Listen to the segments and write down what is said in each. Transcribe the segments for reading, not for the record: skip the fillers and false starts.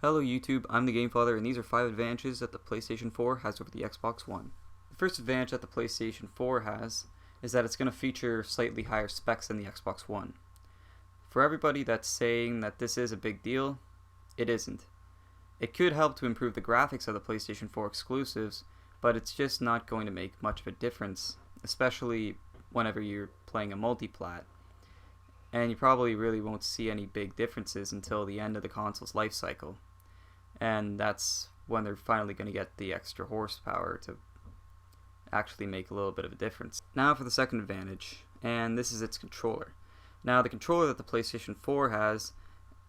Hello YouTube, I'm the Game Father, and these are 5 advantages that the PlayStation 4 has over the Xbox One. The first advantage that the PlayStation 4 has is that it's going to feature slightly higher specs than the Xbox One. For everybody that's saying that this is a big deal, it isn't. It could help to improve the graphics of the PlayStation 4 exclusives, but it's just not going to make much of a difference, especially whenever you're playing a multiplat. And you probably really won't see any big differences until the end of the console's life cycle. And that's when they're finally going to get the extra horsepower to actually make a little bit of a difference. Now for the second advantage, and this is its controller. Now the controller that the PlayStation 4 has,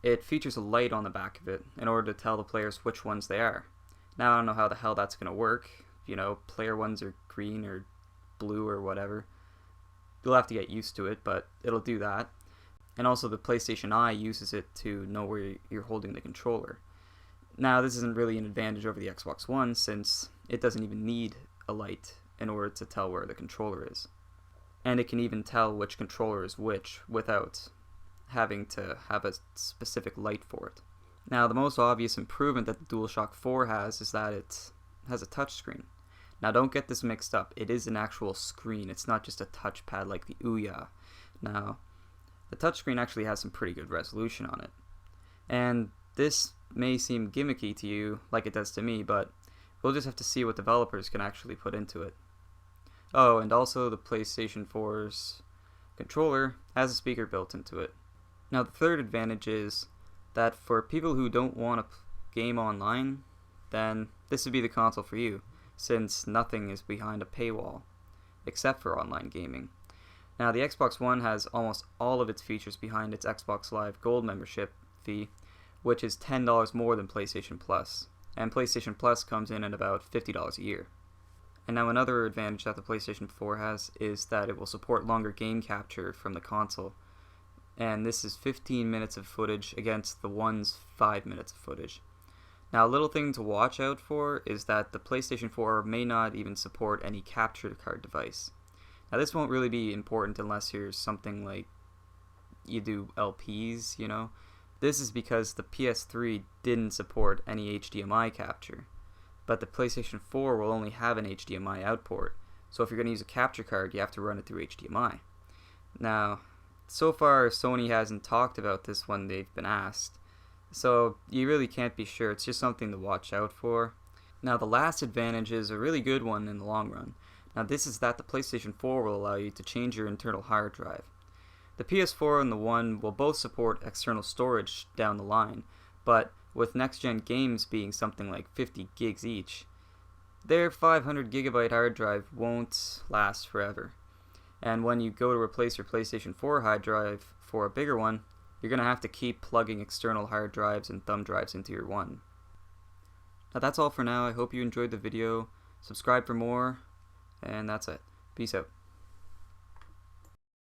it features a light on the back of it in order to tell the players which ones they are. Now I don't know how the hell that's going to work. You know, player ones are green or blue or whatever. You'll have to get used to it, but it'll do that. And also the PlayStation Eye uses it to know where you're holding the controller. Now this isn't really an advantage over the Xbox One since it doesn't even need a light in order to tell where the controller is. And it can even tell which controller is which without having to have a specific light for it. Now the most obvious improvement that the DualShock 4 has is that it has a touchscreen. Now don't get this mixed up, it is an actual screen, it's not just a touchpad like the Ouya. Now the touchscreen actually has some pretty good resolution on it. And this may seem gimmicky to you, like it does to me, but we'll just have to see what developers can actually put into it. Oh, and also the PlayStation 4's controller has a speaker built into it. Now the third advantage is that for people who don't want to game online, then this would be the console for you, since nothing is behind a paywall, except for online gaming. Now the Xbox One has almost all of its features behind its Xbox Live Gold membership fee, which is $10 more than PlayStation Plus, and PlayStation Plus comes in at about $50 a year. And now another advantage that the PlayStation 4 has is that it will support longer game capture from the console, and this is 15 minutes of footage against the One's 5 minutes of footage. Now a little thing to watch out for is that the PlayStation 4 may not even support any capture card device. Now this won't really be important unless you're something like you do LPs, you know. This is because the PS3 didn't support any HDMI capture, but the PlayStation 4 will only have an HDMI out port, so if you're going to use a capture card, you have to run it through HDMI. Now, so far Sony hasn't talked about this when they've been asked, so you really can't be sure, it's just something to watch out for. Now the last advantage is a really good one in the long run. Now this is that the PlayStation 4 will allow you to change your internal hard drive. The PS4 and the One will both support external storage down the line, but with next-gen games being something like 50 gigs each, their 500 gigabyte hard drive won't last forever. And when you go to replace your PlayStation 4 hard drive for a bigger one, you're going to have to keep plugging external hard drives and thumb drives into your One. Now that's all for now. I hope you enjoyed the video. Subscribe for more, and that's it. Peace out.